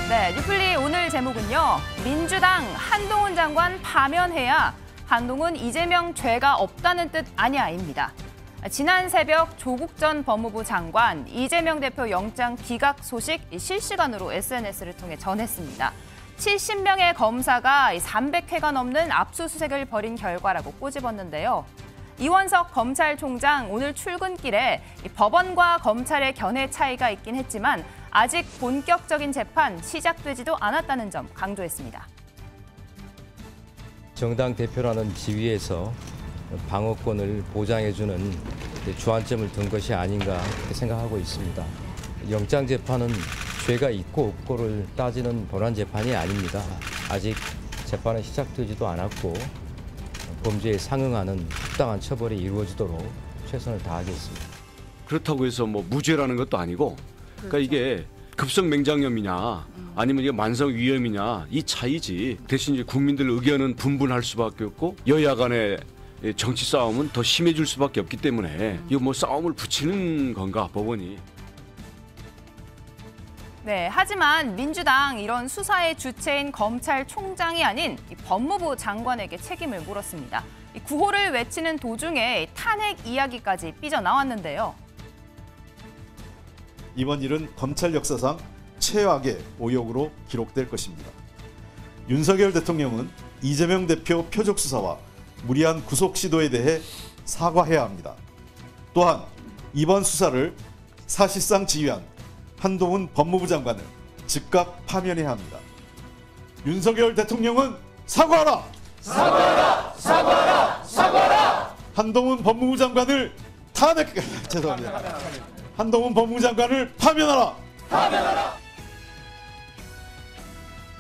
네, 뉴플리 오늘 제목은요. 민주당 한동훈 장관 파면해야 한동훈 이재명 죄가 없다는 뜻 아냐입니다. 지난 새벽 조국 전 법무부 장관, 이재명 대표 영장 기각 소식 실시간으로 SNS를 통해 전했습니다. 70명의 검사가 300회가 넘는 압수수색을 벌인 결과라고 꼬집었는데요. 이원석 검찰총장 오늘 출근길에 법원과 검찰의 견해 차이가 있긴 했지만 아직 본격적인 재판 시작되지도 않았다는 점 강조했습니다. 정당 대표라는 지위에서 방어권을 보장해주는 주안점을 둔 것이 아닌가 생각하고 있습니다. 영장재판은 죄가 있고 없고를 따지는 본안 재판이 아닙니다. 아직 재판은 시작되지도 않았고 범죄에 상응하는 합당한 처벌이 이루어지도록 최선을 다하겠습니다. 그렇다고 해서 뭐 무죄라는 것도 아니고, 그러니까 이게 급성 맹장염이냐 아니면 이게 만성 위염이냐 이 차이지. 대신 이제 국민들 의견은 분분할 수밖에 없고 여야 간의 정치 싸움은 더 심해질 수밖에 없기 때문에 이거 뭐 싸움을 붙이는 건가 법원이. 네, 하지만 민주당 이런 수사의 주체인 검찰총장이 아닌 법무부 장관에게 책임을 물었습니다. 구호를 외치는 도중에 탄핵 이야기까지 삐져나왔는데요. 이번 일은 검찰 역사상 최악의 오역으로 기록될 것입니다. 윤석열 대통령은 이재명 대표 표적 수사와 무리한 구속 시도에 대해 사과해야 합니다. 또한 이번 수사를 사실상 지휘한 한동훈 법무부 장관을 즉각 파면해야 합니다. 윤석열 대통령은 사과하라! 사과하라! 사과하라! 사과하라! 한동훈 법무부 장관을 죄송합니다. 한동훈 법무부 장관을 파면하라! 파면하라!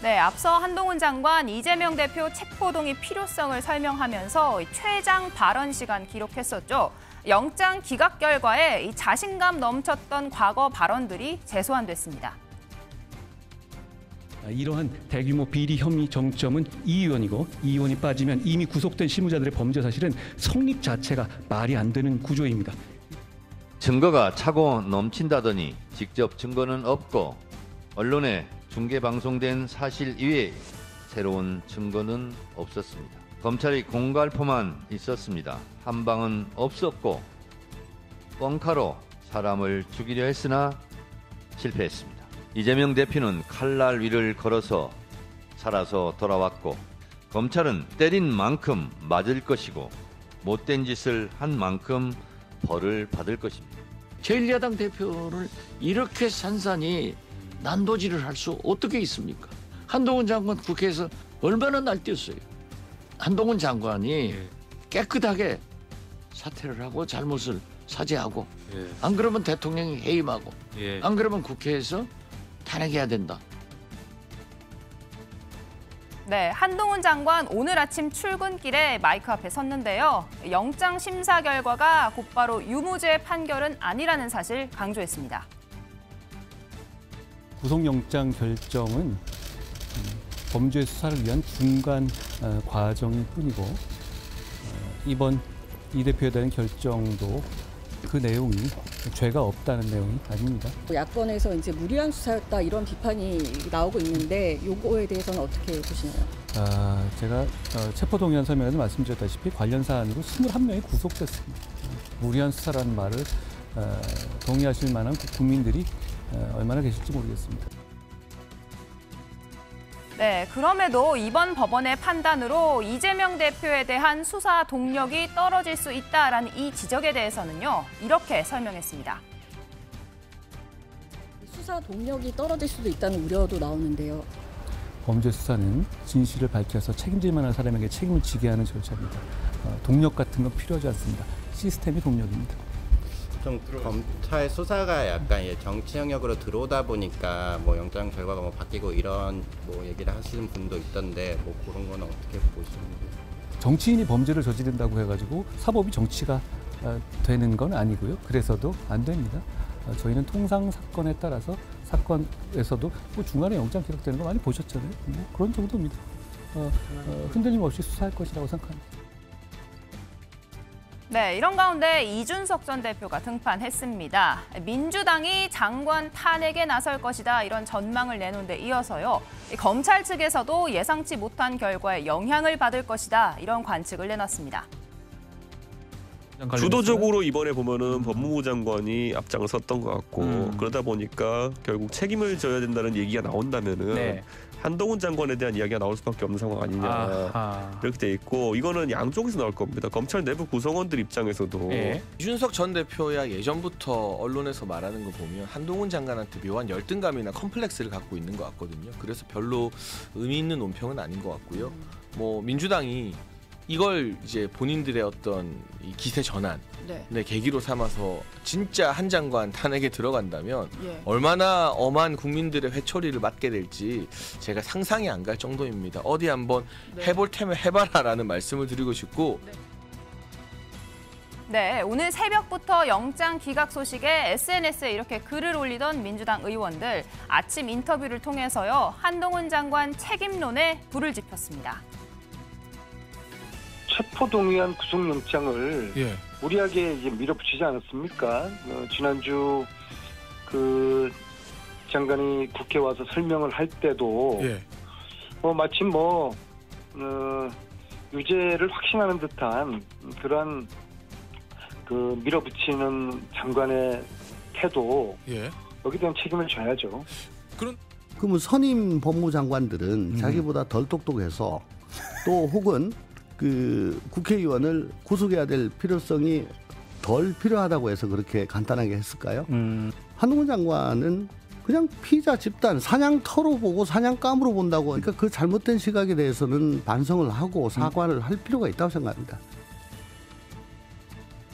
네, 앞서 한동훈 장관 이재명 대표 체포동의 필요성을 설명하면서 최장 발언 시간 기록했었죠. 영장 기각 결과에 이 자신감 넘쳤던 과거 발언들이 재소환됐습니다. 이러한 대규모 비리 혐의 정점은 이 의원이고, 이 의원이 빠지면 이미 구속된 실무자들의 범죄 사실은 성립 자체가 말이 안 되는 구조입니다. 증거가 차고 넘친다더니 직접 증거는 없고 언론에 중계 방송된 사실 이외에 새로운 증거는 없었습니다. 검찰이 공갈포만 있었습니다. 한방은 없었고 뻥카로 사람을 죽이려 했으나 실패했습니다. 이재명 대표는 칼날 위를 걸어서 살아서 돌아왔고 검찰은 때린 만큼 맞을 것이고 못된 짓을 한 만큼 벌을 받을 것입니다. 제1야당 대표를 이렇게 산산이 난도질을 할 수 어떻게 있습니까? 한동훈 장관 국회에서 얼마나 날뛰었어요. 한동훈 장관이 깨끗하게 사퇴를 하고 잘못을 사죄하고 안 그러면 대통령이 해임하고 안 그러면 국회에서 탄핵해야 된다. 네, 한동훈 장관 오늘 아침 출근길에 마이크 앞에 섰는데요. 영장 심사 결과가 곧바로 유무죄 판결은 아니라는 사실 강조했습니다. 구속영장 결정은 범죄 수사를 위한 중간 과정일 뿐이고, 이번 이 대표에 대한 결정도 그 내용이 죄가 없다는 내용이 아닙니다. 야권에서 이제 무리한 수사였다 이런 비판이 나오고 있는데 요거에 대해서는 어떻게 보시나요? 제가 체포동의안 설명에서 말씀드렸다시피 관련 사안으로 21명이 구속됐습니다. 무리한 수사라는 말을 동의하실 만한 국민들이 얼마나 계실지 모르겠습니다. 네, 그럼에도 이번 법원의 판단으로 이재명 대표에 대한 수사 동력이 떨어질 수 있다라는 이 지적에 대해서는요, 이렇게 설명했습니다. 수사 동력이 떨어질 수도 있다는 우려도 나오는데요. 범죄 수사는 진실을 밝혀서 책임질 만한 사람에게 책임을 지게 하는 절차입니다. 동력 같은 건 필요하지 않습니다. 시스템이 동력입니다. 좀 검찰 수사가 약간 정치 영역으로 들어오다 보니까 뭐 영장 결과가 뭐 바뀌고 이런 뭐 얘기를 하시는 분도 있던데 뭐 그런 거는 어떻게 보시는 거예요? 정치인이 범죄를 저지른다고 해가지고 사법이 정치가 되는 건 아니고요. 그래서도 안 됩니다. 저희는 통상 사건에 따라서 사건에서도 뭐 중간에 영장 기록되는 거 많이 보셨잖아요. 뭐 그런 정도입니다. 흔들림 없이 수사할 것이라고 생각합니다. 네, 이런 가운데 이준석 전 대표가 등판했습니다. 민주당이 장관 탄핵에 나설 것이다 이런 전망을 내놓은 데 이어서요. 검찰 측에서도 예상치 못한 결과에 영향을 받을 것이다 이런 관측을 내놨습니다. 주도적으로 이번에 보면은 법무부 장관이 앞장을 섰던 것 같고 그러다 보니까 결국 책임을 져야 된다는 얘기가 나온다면은 한동훈 장관에 대한 이야기가 나올 수밖에 없는 상황 아니냐 이렇게 돼 있고 이거는 양쪽에서 나올 겁니다. 검찰 내부 구성원들 입장에서도 이준석 전 대표야 예전부터 언론에서 말하는 거 보면 한동훈 장관한테 묘한 열등감이나 컴플렉스를 갖고 있는 것 같거든요. 그래서 별로 의미 있는 논평은 아닌 것 같고요. 뭐 민주당이 이걸 이제 본인들의 어떤 이 기세 전환 네, 계기로 삼아서 진짜 한 장관 탄핵에 들어간다면 얼마나 엄한 국민들의 회초리를 맞게 될지 제가 상상이 안 갈 정도입니다. 어디 한번 해볼 테면 해봐라라는 말씀을 드리고 싶고 네, 오늘 새벽부터 영장 기각 소식에 SNS에 이렇게 글을 올리던 민주당 의원들 아침 인터뷰를 통해서요. 한동훈 장관 책임론에 불을 지폈습니다. 체포동의안 구속영장을 무리하게 이제 밀어붙이지 않았습니까? 지난주 그 장관이 국회 와서 설명을 할 때도 마침 유죄를 확신하는 듯한 그런 그 밀어붙이는 장관의 태도 여기에 대한 책임을 져야죠. 그러면 선임 법무장관들은 자기보다 덜 똑똑해서 또 혹은 그 국회의원을 구속해야 될 필요성이 덜 필요하다고 해서 그렇게 간단하게 했을까요? 한동훈 장관은 그냥 피의자 집단 사냥터로 보고 사냥감으로 본다고 그러니까 그 잘못된 시각에 대해서는 반성을 하고 사과를 할 필요가 있다고 생각합니다.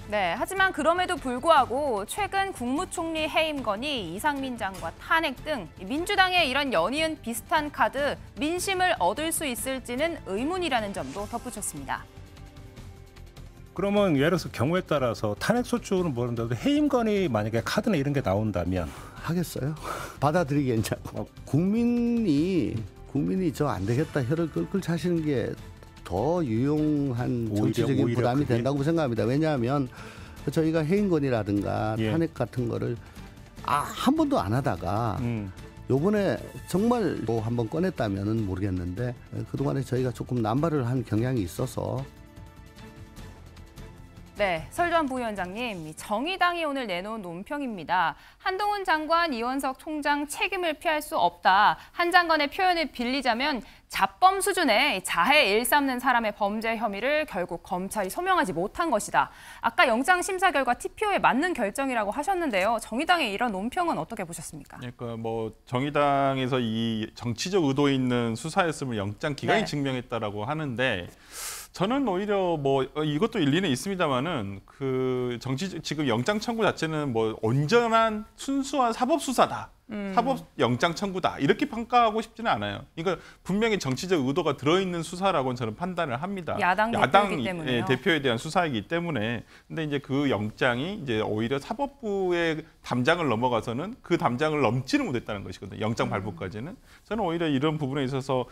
네, 하지만 그럼에도 불구하고 최근 국무총리 해임 건의, 이상민 장관 탄핵 등 민주당의 이런 연이은 비슷한 카드 민심을 얻을 수 있을지는 의문이라는 점도 덧붙였습니다. 그러면 예를 들어서 경우에 따라서 탄핵 소추는 모른다도 해임 건의 만약에 카드나 이런 게 나온다면 하겠어요? 받아들이겠냐고. 국민이 저 안 되겠다 혀를 끌끌 차시는 게 더 유용한 정치적인 부담이 된다고 생각합니다. 왜냐하면 저희가 해임건이라든가 탄핵 같은 거를 한 번도 안 하다가 요번에 정말 또 한번 꺼냈다면은 모르겠는데 그동안에 저희가 조금 남발을 한 경향이 있어서 네, 설전 부위원장님, 정의당이 오늘 내놓은 논평입니다. 한동훈 장관, 이원석 총장 책임을 피할 수 없다. 한 장관의 표현을 빌리자면 자범 수준의 자해 일삼는 사람의 범죄 혐의를 결국 검찰이 소명하지 못한 것이다. 아까 영장 심사 결과 TPO에 맞는 결정이라고 하셨는데요. 정의당의 이런 논평은 어떻게 보셨습니까? 그러니까 뭐 정의당에서 이 정치적 의도 있는 수사였음을 영장 기각이 증명했다라고 하는데 저는 오히려 뭐 이것도 일리는 있습니다만은 그 지금 영장 청구 자체는 뭐 온전한 순수한 사법 수사다. 사법 영장 청구다. 이렇게 평가하고 싶지는 않아요. 그러니까 분명히 정치적 의도가 들어있는 수사라고는 저는 판단을 합니다. 야당 대표이기 때문에요. 대표에 대한 수사이기 때문에. 근데 이제 그 영장이 이제 오히려 사법부의 담장을 넘어가서는 그 담장을 넘지는 못했다는 것이거든요. 영장 발부까지는. 저는 오히려 이런 부분에 있어서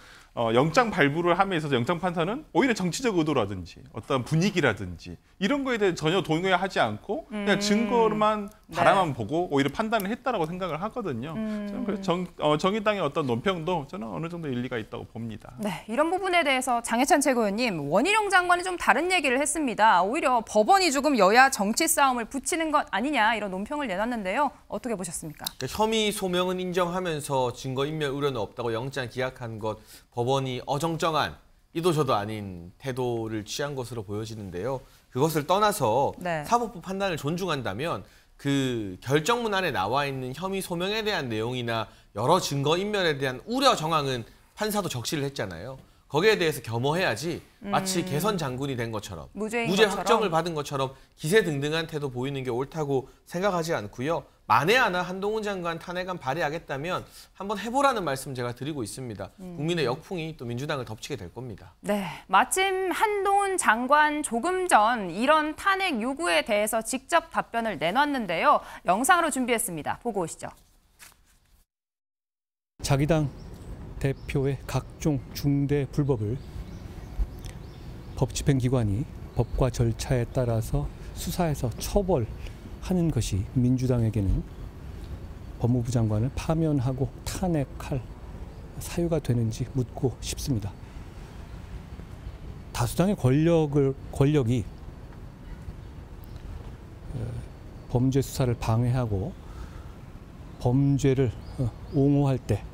영장 발부를 함에 있어서 영장 판사는 오히려 정치적 의도라든지 어떤 분위기라든지 이런 거에 대해 전혀 동요하지 않고 그냥 증거만 바라만 보고 오히려 판단을 했다라고 생각을 하거든요. 저는 그래서 정의당의 어떤 논평도 저는 어느 정도 일리가 있다고 봅니다. 네, 이런 부분에 대해서 장해찬 최고위원님, 원희룡 장관은 좀 다른 얘기를 했습니다. 오히려 법원이 조금 여야 정치 싸움을 붙이는 것 아니냐 이런 논평을 내놨는데요. 어떻게 보셨습니까? 혐의 소명은 인정하면서 증거인멸 우려는 없다고 영장 기각한 것 법원이 어정쩡한 이도저도 아닌 태도를 취한 것으로 보여지는데요. 그것을 떠나서 사법부 판단을 존중한다면 그 결정문 안에 나와 있는 혐의 소명에 대한 내용이나 여러 증거인멸에 대한 우려 정황은 판사도 적시를 했잖아요. 거기에 대해서 겸허해야지 마치 개선 장군이 된 것처럼 무죄 확정을 받은 것처럼 기세등등한 태도 보이는 게 옳다고 생각하지 않고요. 만에 하나 한동훈 장관 탄핵안 발의하겠다면 한번 해보라는 말씀 제가 드리고 있습니다. 국민의 역풍이 또 민주당을 덮치게 될 겁니다. 네, 마침 한동훈 장관 조금 전 이런 탄핵 요구에 대해서 직접 답변을 내놨는데요. 영상으로 준비했습니다. 보고 오시죠. 자기 당 대표의 각종 중대 불법을 법 집행기관이 법과 절차에 따라서 수사해서 처벌하는 것이 민주당에게는 법무부 장관을 파면하고 탄핵할 사유가 되는지 묻고 싶습니다. 다수당의 권력이 범죄 수사를 방해하고 범죄를 옹호할 때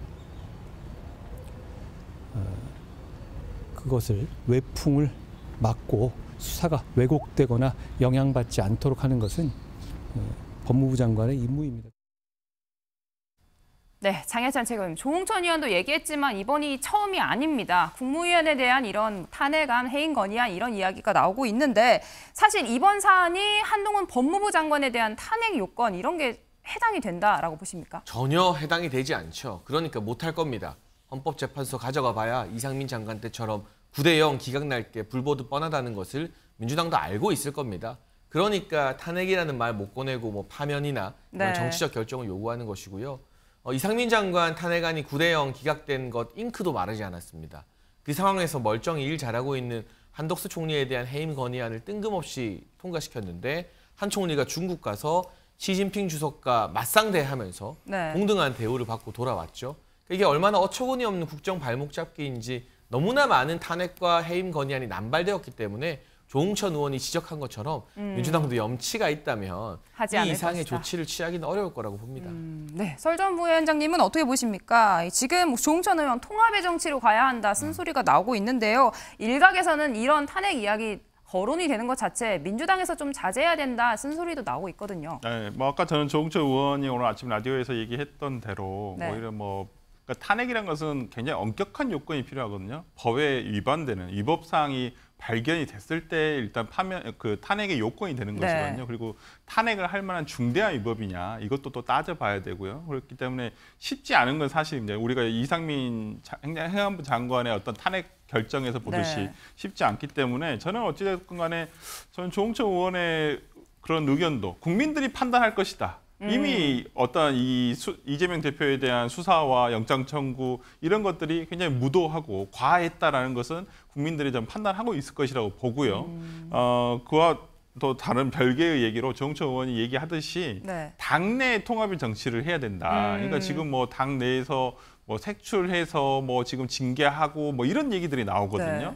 그것을 외풍을 막고 수사가 왜곡되거나 영향받지 않도록 하는 것은 법무부 장관의 임무입니다. 네, 장혜찬 최고위원, 조홍천 의원도 얘기했지만 이번이 처음이 아닙니다. 국무위원에 대한 이런 탄핵안, 해임 건의안 이런 이야기가 나오고 있는데 사실 이번 사안이 한동훈 법무부 장관에 대한 탄핵 요건 이런 게 해당이 된다라고 보십니까? 전혀 해당이 되지 않죠. 그러니까 못할 겁니다. 헌법재판소 가져가 봐야 이상민 장관 때처럼 9대0 기각 날 게 불보듯 뻔하다는 것을 민주당도 알고 있을 겁니다. 그러니까 탄핵이라는 말 못 꺼내고 뭐 파면이나 이런 정치적 결정을 요구하는 것이고요. 이상민 장관 탄핵안이 9대0 기각된 것 잉크도 마르지 않았습니다. 그 상황에서 멀쩡히 일 잘하고 있는 한덕수 총리에 대한 해임 건의안을 뜬금없이 통과시켰는데 한 총리가 중국 가서 시진핑 주석과 맞상대하면서 동등한 대우를 받고 돌아왔죠. 이게 얼마나 어처구니 없는 국정 발목 잡기인지 너무나 많은 탄핵과 해임 건의안이 남발되었기 때문에 조홍천 의원이 지적한 것처럼 민주당도 염치가 있다면 이 이상의 조치를 취하기는 어려울 거라고 봅니다. 네, 설 전 부위원장님은 어떻게 보십니까? 지금 조홍천 의원 통합의 정치로 가야 한다 쓴소리가 나오고 있는데요. 일각에서는 이런 탄핵 이야기 거론이 되는 것 자체 민주당에서 좀 자제해야 된다 쓴소리도 나오고 있거든요. 네, 뭐 아까 저는 조홍천 의원이 오늘 아침 라디오에서 얘기했던 대로 오히려 그러니까 탄핵이란 것은 굉장히 엄격한 요건이 필요하거든요. 법에 위반되는 위법 사항이 발견이 됐을 때 일단 탄핵의 요건이 되는 것이거든요. 그리고 탄핵을 할 만한 중대한 위법이냐 이것도 또 따져봐야 되고요. 그렇기 때문에 쉽지 않은 건 사실입니다. 우리가 이상민 행안부 장관의 어떤 탄핵 결정에서 보듯이 쉽지 않기 때문에 저는 어찌됐건 간에 저는 조홍천 의원의 그런 의견도 국민들이 판단할 것이다. 이미 어떤 이재명 대표에 대한 수사와 영장 청구 이런 것들이 굉장히 무도하고 과했다라는 것은 국민들이 좀 판단하고 있을 것이라고 보고요. 그와 또 다른 별개의 얘기로 조홍천 의원이 얘기하듯이 당내 통합의 정치를 해야 된다. 그러니까 지금 뭐 당 내에서 뭐 색출해서 뭐 지금 징계하고 뭐 이런 얘기들이 나오거든요.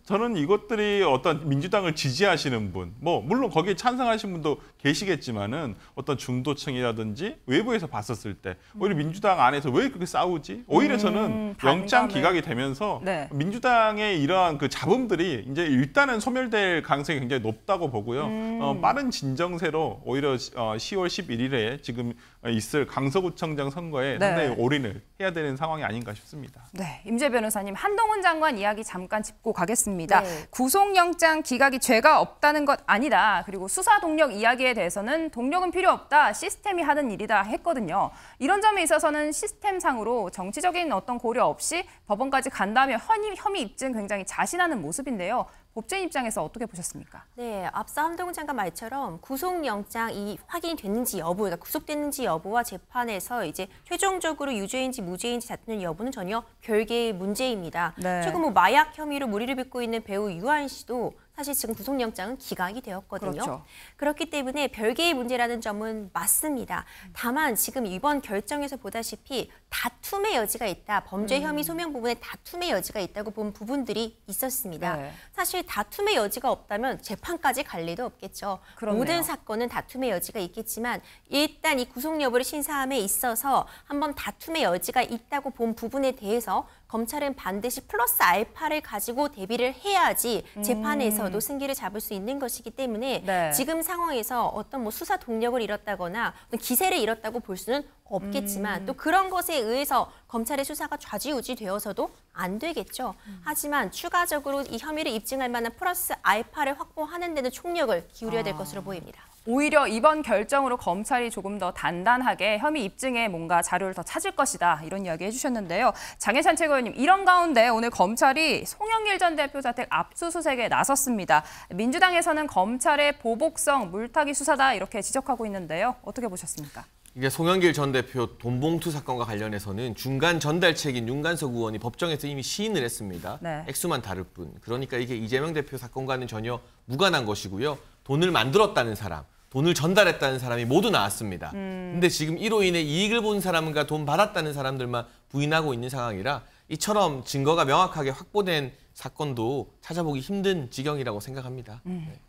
저는 이것들이 어떤 민주당을 지지하시는 분, 뭐 물론 거기에 찬성하시는 분도 계시겠지만은 어떤 중도층이라든지 외부에서 봤었을 때 오히려 민주당 안에서 왜 그렇게 싸우지? 오히려 저는 영장 기각이 되면서 민주당의 이러한 그 잡음들이 이제 일단은 소멸될 가능성이 굉장히 높다고 보고요. 빠른 진정세로 오히려 10월 11일에 지금 있을 강서구청장 선거에 상당히 올인을 해야 되는 상황이 아닌가 싶습니다. 네, 임재 변호사님, 한동훈 장관 이야기 잠깐 짚고 가겠습니다. 구속영장 기각이 죄가 없다는 것 아니다. 그리고 수사 동력 이야기에 대해서는 동력은 필요 없다. 시스템이 하는 일이다 했거든요. 이런 점에 있어서는 시스템상으로 정치적인 어떤 고려 없이 법원까지 간다며 혐의 입증 굉장히 자신하는 모습인데요. 법조인 입장에서 어떻게 보셨습니까? 네, 앞서 한동훈 장관 말처럼 구속영장이 확인됐는지 여부, 그러니까 구속됐는지 여부와 재판에서 이제 최종적으로 유죄인지 무죄인지 다투는 여부는 전혀 별개의 문제입니다. 최근 뭐 마약 혐의로 무리를 빚고 있는 배우 유한 씨도 사실 지금 구속영장은 기각이 되었거든요. 그렇기 때문에 별개의 문제라는 점은 맞습니다. 다만 지금 이번 결정에서 보다시피 다툼의 여지가 있다. 범죄 혐의 소명 부분에 다툼의 여지가 있다고 본 부분들이 있었습니다. 사실 다툼의 여지가 없다면 재판까지 갈 리도 없겠죠. 모든 사건은 다툼의 여지가 있겠지만 일단 이 구속 여부를 심사함에 있어서 한번 다툼의 여지가 있다고 본 부분에 대해서 검찰은 반드시 플러스 알파를 가지고 대비를 해야지 재판에서도 승기를 잡을 수 있는 것이기 때문에 지금 상황에서 어떤 뭐 수사 동력을 잃었다거나 기세를 잃었다고 볼 수는 없겠지만 또 그런 것에 의해서 검찰의 수사가 좌지우지 되어서도 안 되겠죠. 하지만 추가적으로 이 혐의를 입증할 만한 플러스 알파를 확보하는 데는 총력을 기울여야 될 것으로 보입니다. 오히려 이번 결정으로 검찰이 조금 더 단단하게 혐의 입증에 뭔가 자료를 더 찾을 것이다. 이런 이야기 해주셨는데요. 장혜찬 최고위원님, 이런 가운데 오늘 검찰이 송영길 전 대표 자택 압수수색에 나섰습니다. 민주당에서는 검찰의 보복성 물타기 수사다 이렇게 지적하고 있는데요. 어떻게 보셨습니까? 이게 송영길 전 대표 돈봉투 사건과 관련해서는 중간 전달책인 윤관석 의원이 법정에서 이미 시인을 했습니다. 네. 액수만 다를 뿐. 그러니까 이게 이재명 대표 사건과는 전혀 무관한 것이고요. 돈을 만들었다는 사람, 돈을 전달했다는 사람이 모두 나왔습니다. 근데 지금 이로 인해 이익을 본 사람과 돈 받았다는 사람들만 부인하고 있는 상황이라 이처럼 증거가 명확하게 확보된 사건도 찾아보기 힘든 지경이라고 생각합니다.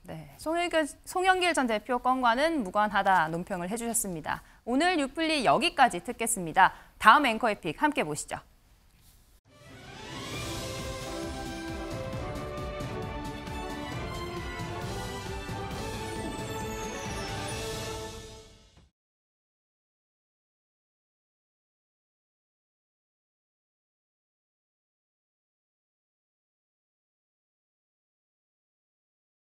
네. 송영길 전 대표 건과는 무관하다 논평을 해주셨습니다. 오늘 뉴플리 여기까지 듣겠습니다. 다음 앵커의 픽 함께 보시죠.